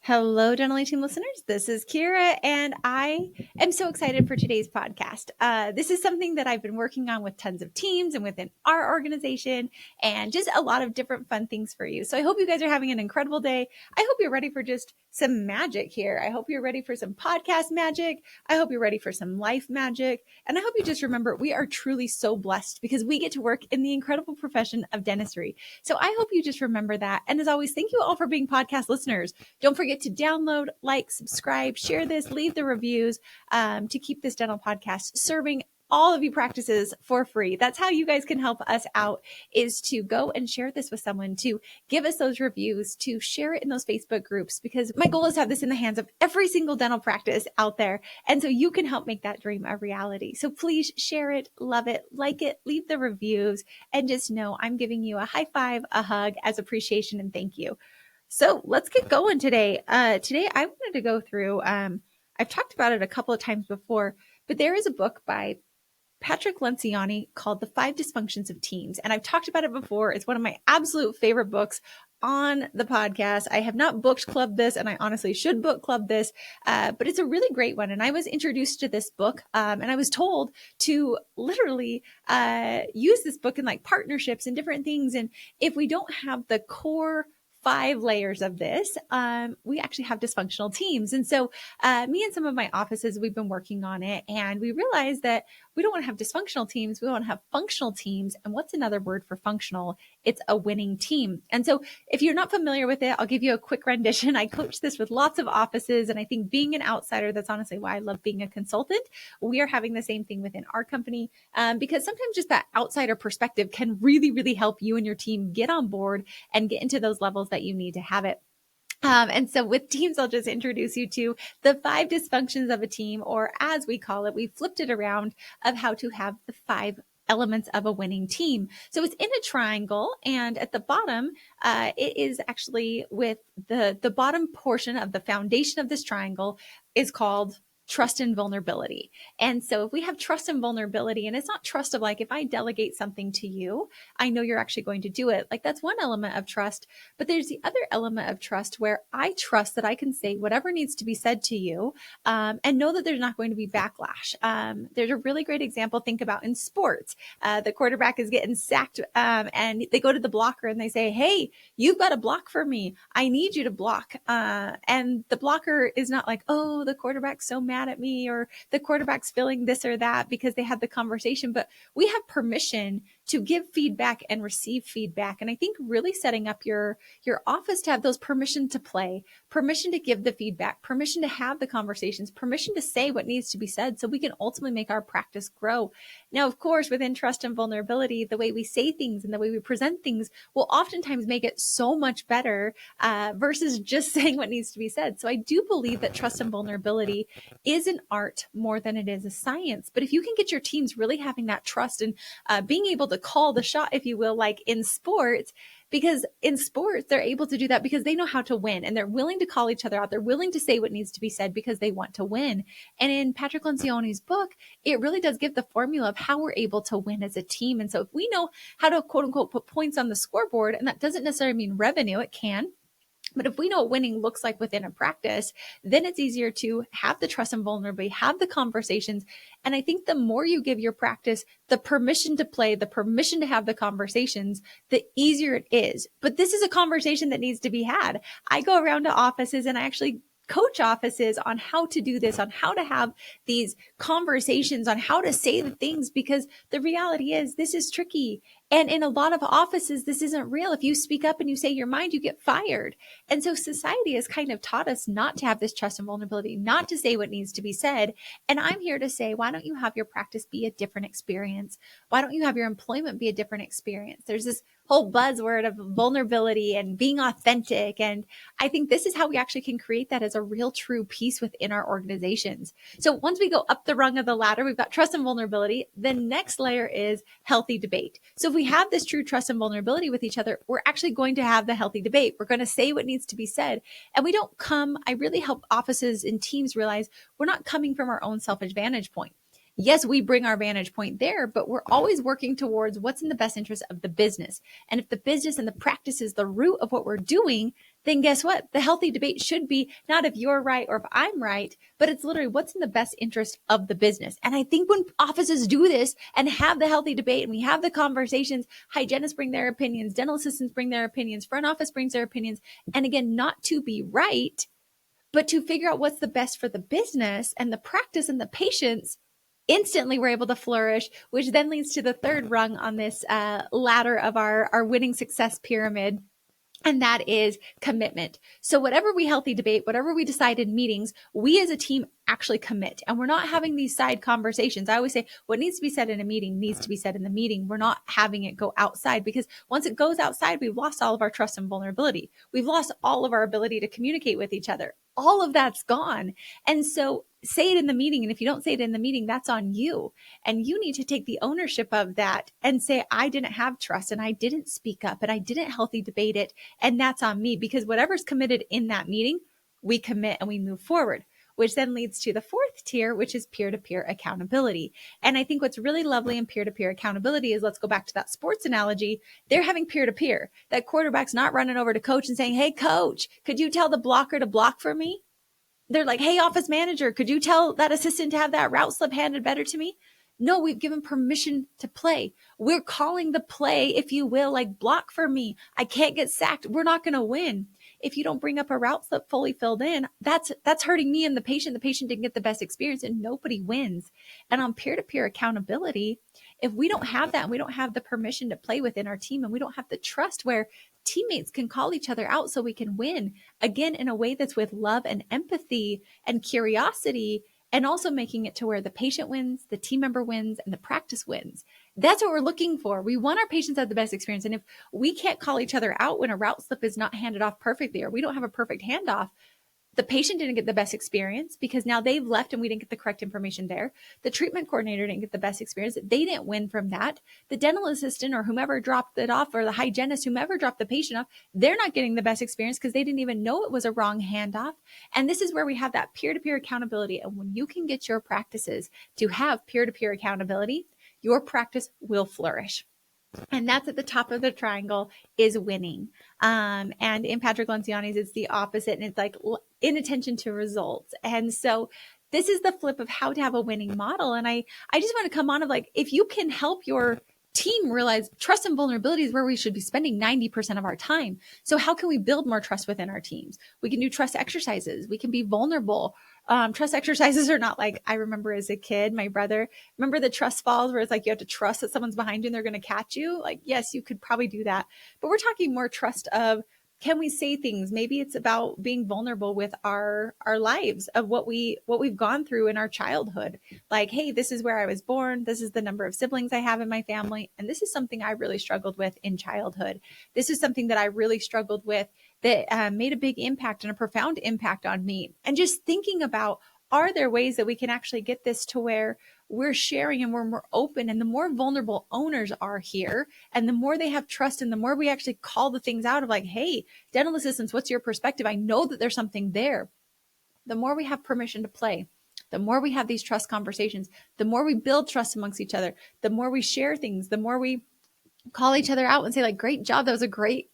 Hello, Dental Team listeners. This is Kiera, and I am so excited for today's podcast. This is something that I've been working on with tons of teams and within our organization, and just a lot of different fun things for you. So I hope you guys are having an incredible day. I hope you're ready for just some magic here. I hope you're ready for some podcast magic. I hope you're ready for some life magic. And I hope you just remember we are truly so blessed because we get to work in the incredible profession of dentistry. So I hope you just remember that. And as always, thank you all for being podcast listeners. Don't forget to download, like, subscribe, share this, leave the reviews to keep this dental podcast serving all of you practices for free. That's how you guys can help us out, is to go and share this with someone, to give us those reviews, to share it in those Facebook groups, because my goal is to have this in the hands of every single dental practice out there. And so you can help make that dream a reality. So please share it, love it, like it, leave the reviews, and just know I'm giving you a high five, a hug as appreciation and thank you. So let's get going today. Today I wanted to go through, I've talked about it a couple of times before, but there is a book by Patrick Lencioni called The 5 Dysfunctions of Teams. And I've talked about it before. It's one of my absolute favorite books on the podcast. I have not book clubbed this, and I honestly should book club this, but it's a really great one. And I was introduced to this book, and I was told to literally use this book in like partnerships and different things. And if we don't have the core 5 layers of this, we actually have dysfunctional teams. And so me and some of my offices, we've been working on it, and we realized that we don't want to have dysfunctional teams. We want to have functional teams. And what's another word for functional? It's a winning team. And so if you're not familiar with it, I'll give you a quick rendition. I coach this with lots of offices, and I think being an outsider, that's honestly why I love being a consultant. We are having the same thing within our company, because sometimes just that outsider perspective can really, really help you and your team get on board and get into those levels that you need to have it. And so with teams, I'll just introduce you to the 5 dysfunctions of a team, or as we call it, we flipped it around, of how to have the 5 elements of a winning team. So it's in a triangle, and at the bottom, it is actually with the bottom portion of the foundation of this triangle is called trust and vulnerability. And so if we have trust and vulnerability, and it's not trust of like, if I delegate something to you, I know you're actually going to do it. Like, that's one element of trust. But there's the other element of trust where I trust that I can say whatever needs to be said to you, and know that there's not going to be backlash. There's a really great example. Think about in sports. The quarterback is getting sacked, and they go to the blocker and they say, hey, you've got to block for me. I need you to block. And the blocker is not like, oh, the quarterback's so mad at me, or the quarterback's feeling this or that, because they had the conversation. But we have permission to give feedback and receive feedback. And I think really setting up your office to have those permission to play, permission to give the feedback, permission to have the conversations, permission to say what needs to be said, so we can ultimately make our practice grow. Now, of course, within trust and vulnerability, the way we say things and the way we present things will oftentimes make it so much better, versus just saying what needs to be said. So I do believe that trust and vulnerability is an art more than it is a science. But if you can get your teams really having that trust and being able to call the shot, if you will, like in sports, because in sports, they're able to do that because they know how to win, and they're willing to call each other out. They're willing to say what needs to be said because they want to win. And in Patrick Lencioni's book, it really does give the formula of how we're able to win as a team. And so if we know how to, quote unquote, put points on the scoreboard, and that doesn't necessarily mean revenue, it can. But if we know what winning looks like within a practice, then it's easier to have the trust and vulnerability, have the conversations. And I think the more you give your practice the permission to play, the permission to have the conversations, the easier it is. But this is a conversation that needs to be had. I go around to offices and I actually coach offices on how to do this, on how to have these conversations, on how to say the things, because the reality is this is tricky. And in a lot of offices, this isn't real. If you speak up and you say your mind, you get fired. And so society has kind of taught us not to have this trust and vulnerability, not to say what needs to be said. And I'm here to say, why don't you have your practice be a different experience? Why don't you have your employment be a different experience? There's this whole buzzword of vulnerability and being authentic. And I think this is how we actually can create that as a real true piece within our organizations. So once we go up the rung of the ladder, we've got trust and vulnerability. The next layer is healthy debate. So if we have this true trust and vulnerability with each other, we're actually going to have the healthy debate. We're going to say what needs to be said. And we don't come, I really help offices and teams realize we're not coming from our own selfish vantage point. Yes, we bring our vantage point there, but we're always working towards what's in the best interest of the business. And if the business and the practice is the root of what we're doing, then guess what? The healthy debate should be not if you're right or if I'm right, but it's literally what's in the best interest of the business. And I think when offices do this and have the healthy debate and we have the conversations, hygienists bring their opinions, dental assistants bring their opinions, front office brings their opinions. And again, not to be right, but to figure out what's the best for the business and the practice and the patients, instantly we're able to flourish, which then leads to the third rung on this ladder of our winning success pyramid. And that is commitment. So whatever we healthy debate, whatever we decide in meetings, we as a team actually commit. And we're not having these side conversations. I always say what needs to be said in a meeting needs to be said in the meeting. We're not having it go outside, because once it goes outside, we've lost all of our trust and vulnerability. We've lost all of our ability to communicate with each other. All of that's gone. And so say it in the meeting. And if you don't say it in the meeting, that's on you. And you need to take the ownership of that and say, I didn't have trust and I didn't speak up and I didn't healthy debate it. And that's on me, because whatever's committed in that meeting, we commit and we move forward, which then leads to the fourth tier, which is peer-to-peer accountability. And I think what's really lovely in peer-to-peer accountability is, let's go back to that sports analogy. They're having peer-to-peer. That quarterback's not running over to coach and saying, hey, coach, could you tell the blocker to block for me? They're like, hey, office manager, could you tell that assistant to have that route slip handed better to me? No, we've given permission to play. We're calling the play, if you will, like, block for me. I can't get sacked. We're not going to win. If you don't bring up a route slip fully filled in, that's hurting me and the patient. The patient didn't get the best experience and nobody wins. And on peer-to-peer accountability, if we don't have that and we don't have the permission to play within our team and we don't have the trust where teammates can call each other out so we can win, again, in a way that's with love and empathy and curiosity, and also making it to where the patient wins, the team member wins, and the practice wins. That's what we're looking for. We want our patients to have the best experience. And if we can't call each other out when a route slip is not handed off perfectly, or we don't have a perfect handoff, the patient didn't get the best experience because now they've left and we didn't get the correct information there. The treatment coordinator didn't get the best experience. They didn't win from that. The dental assistant or whomever dropped it off, or the hygienist, whomever dropped the patient off, they're not getting the best experience because they didn't even know it was a wrong handoff. And this is where we have that peer-to-peer accountability. And when you can get your practices to have peer-to-peer accountability, your practice will flourish. And that's at the top of the triangle, is winning. And in Patrick Lenciani's, it's the opposite. And it's like inattention to results. And so this is the flip of how to have a winning model. And I just want to come on of like, if you can help your team realize trust and vulnerability is where we should be spending 90% of our time. So how can we build more trust within our teams? We can do trust exercises. We can be vulnerable. Trust exercises are not like, I remember as a kid, my brother, remember the trust falls where it's like you have to trust that someone's behind you and they're going to catch you? Like, yes, you could probably do that. But we're talking more trust of, can we say things? Maybe it's about being vulnerable with our lives, of what we've gone through in our childhood. Like, hey, this is where I was born. This is the number of siblings I have in my family. And this is something I really struggled with in childhood. This is something that I really struggled with that made a big impact and a profound impact on me. And just thinking about, are there ways that we can actually get this to where we're sharing and we're more open, and the more vulnerable owners are here and the more they have trust and the more we actually call the things out of like, hey, dental assistants, what's your perspective? I know that there's something there. The more we have permission to play, the more we have these trust conversations, the more we build trust amongst each other, the more we share things, the more we call each other out and say like, great job. That was a great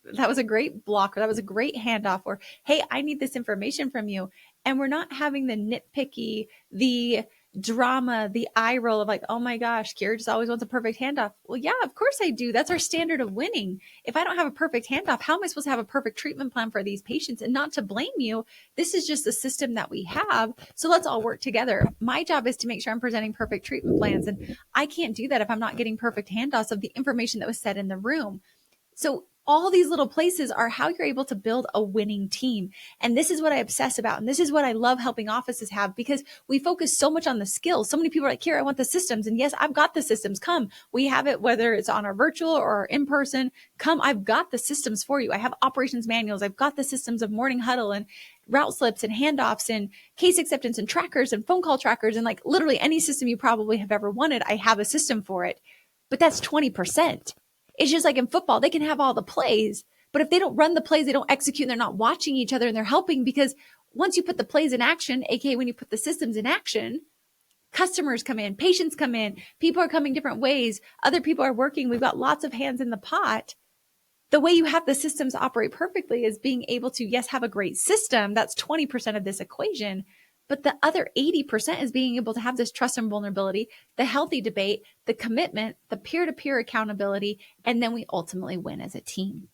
block, or that was a great handoff, or, hey, I need this information from you. And we're not having the nitpicky, the drama, the eye roll of like, oh my gosh, Kiera just always wants a perfect handoff. Well, yeah, of course I do. That's our standard of winning. If I don't have a perfect handoff, how am I supposed to have a perfect treatment plan for these patients? And not to blame you. This is just the system that we have. So let's all work together. My job is to make sure I'm presenting perfect treatment plans. And I can't do that if I'm not getting perfect handoffs of the information that was said in the room. So all these little places are how you're able to build a winning team. And this is what I obsess about. And this is what I love helping offices have, because we focus so much on the skills. So many people are like, Kiera, I want the systems. And yes, I've got the systems. Come, we have it, whether it's on our virtual or in person. Come, I've got the systems for you. I have operations manuals. I've got the systems of morning huddle and route slips and handoffs and case acceptance and trackers and phone call trackers. And like literally any system you probably have ever wanted, I have a system for it. But that's 20%. It's just like in football, they can have all the plays, but if they don't run the plays, they don't execute, and they're not watching each other and they're helping, because once you put the plays in action, aka when you put the systems in action, customers come in, patients come in, people are coming different ways, other people are working, we've got lots of hands in the pot. the way you have the systems operate perfectly is being able to, yes, have a great system. That's 20% of this equation. But the other 80% is being able to have this trust and vulnerability, the healthy debate, the commitment, the peer-to-peer accountability, and then we ultimately win as a team.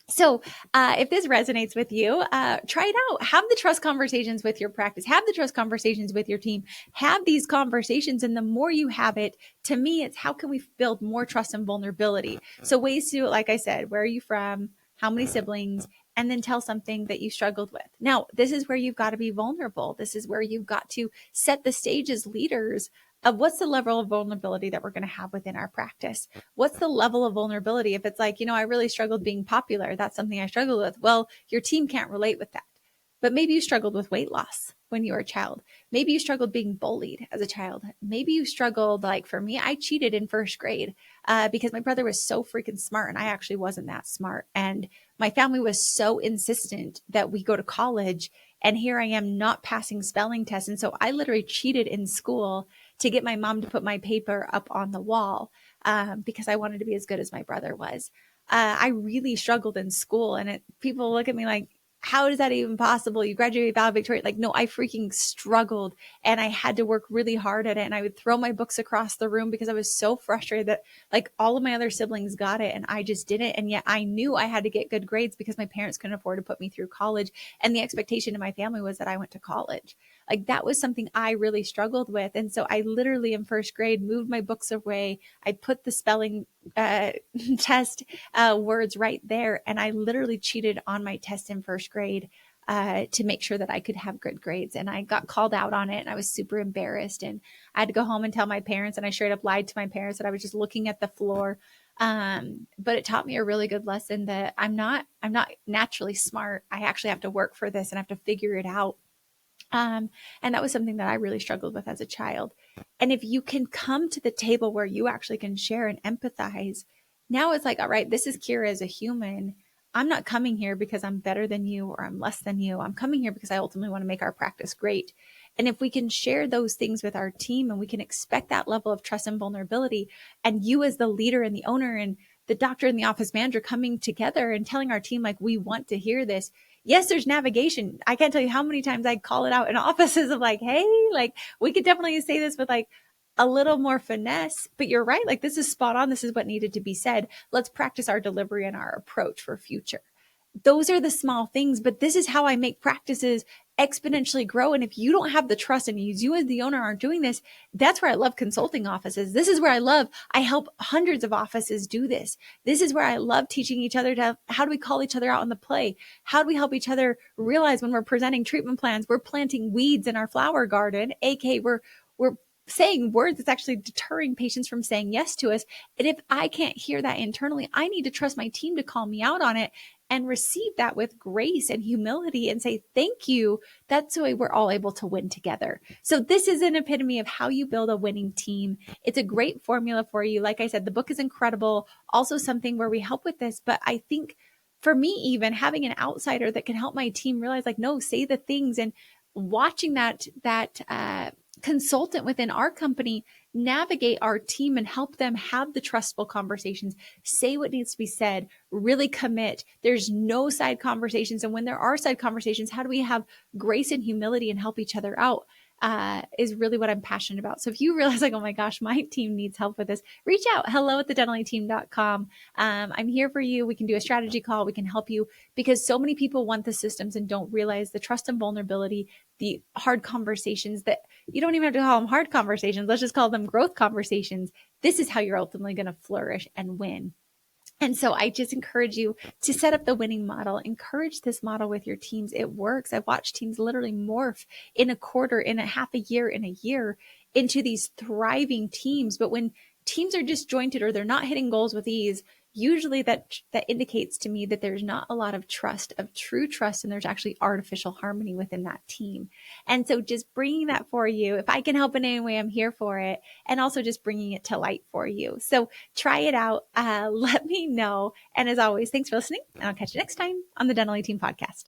So if this resonates with you, try it out. Have the trust conversations with your practice. Have the trust conversations with your team. Have these conversations. And the more you have it, to me, it's how can we build more trust and vulnerability? So ways to, like I said, where are you from? How many siblings? And then tell something that you struggled with. Now, this is where you've got to be vulnerable. This is where you've got to set the stage as leaders of what's the level of vulnerability that we're going to have within our practice. What's the level of vulnerability? If it's like, I really struggled being popular, that's something I struggled with. Well, your team can't relate with that. But maybe you struggled with weight loss when you were a child. Maybe you struggled being bullied as a child. Maybe you struggled, like for me, I cheated in first grade because my brother was so freaking smart and I actually wasn't that smart. And my family was so insistent that we go to college. And here I am not passing spelling tests. And so I literally cheated in school to get my mom to put my paper up on the wall because I wanted to be as good as my brother was. I really struggled in school and people look at me like, how is that even possible? You graduated valedictorian. Like, no, I freaking struggled and I had to work really hard at it. And I would throw my books across the room because I was so frustrated that like all of my other siblings got it and I just didn't. And yet I knew I had to get good grades because my parents couldn't afford to put me through college. And the expectation in my family was that I went to college. Like that was something I really struggled with. And so I literally in first grade moved my books away. I put the spelling test words right there. And I literally cheated on my test in first grade to make sure that I could have good grades. And I got called out on it and I was super embarrassed. And I had to go home and tell my parents. And I straight up lied to my parents that I was just looking at the floor. But it taught me a really good lesson that I'm not naturally smart. I actually have to work for this and I have to figure it out. And that was something that I really struggled with as a child. And if you can come to the table where you actually can share and empathize, now it's like, all right, this is Kiera as a human. I'm not coming here because I'm better than you or I'm less than you. I'm coming here because I ultimately want to make our practice great. And if we can share those things with our team and we can expect that level of trust and vulnerability, and you as the leader and the owner and the doctor and the office manager coming together and telling our team, like, we want to hear this. Yes, there's navigation. I can't tell you how many times I call it out in offices of like, hey, like we could definitely say this with like a little more finesse, but you're right. Like this is spot on. This is what needed to be said. Let's practice our delivery and our approach for future. Those are the small things, but this is how I make practices exponentially grow. And if you don't have the trust and you as the owner aren't doing this, that's where I love consulting offices. This is where I help hundreds of offices do this. This is where I love teaching each other how do we call each other out on the play? How do we help each other realize when we're presenting treatment plans, we're planting weeds in our flower garden, aka we're saying words that's actually deterring patients from saying yes to us. And if I can't hear that internally, I need to trust my team to call me out on it and receive that with grace and humility and say, thank you. That's the way we're all able to win together. So this is an epitome of how you build a winning team. It's a great formula for you. Like I said, the book is incredible. Also something where we help with this. But I think for me, even having an outsider that can help my team realize like, no, say the things, and watching that consultant within our company navigate our team and help them have the trustful conversations, say what needs to be said, really commit. There's no side conversations. And when there are side conversations, how do we have grace and humility and help each other out? Is really what I'm passionate about. So if you realize like, oh my gosh, my team needs help with this, reach out, hello@thedentallyteam.com. I'm here for you. We can do a strategy call. We can help you because so many people want the systems and don't realize the trust and vulnerability, the hard conversations that you don't even have to call them hard conversations. Let's just call them growth conversations. This is how you're ultimately going to flourish and win. And so I just encourage you to set up the winning model. Encourage this model with your teams. It works. I've watched teams literally morph in a quarter, in a half a year, in a year into these thriving teams. But when teams are disjointed or they're not hitting goals with ease, usually that indicates to me that there's not a lot of trust, of true trust, and there's actually artificial harmony within that team. And so just bringing that for you, if I can help in any way, I'm here for it. And also just bringing it to light for you. So try it out. Let me know. And as always, thanks for listening. And I'll catch you next time on the Dentally Team Podcast.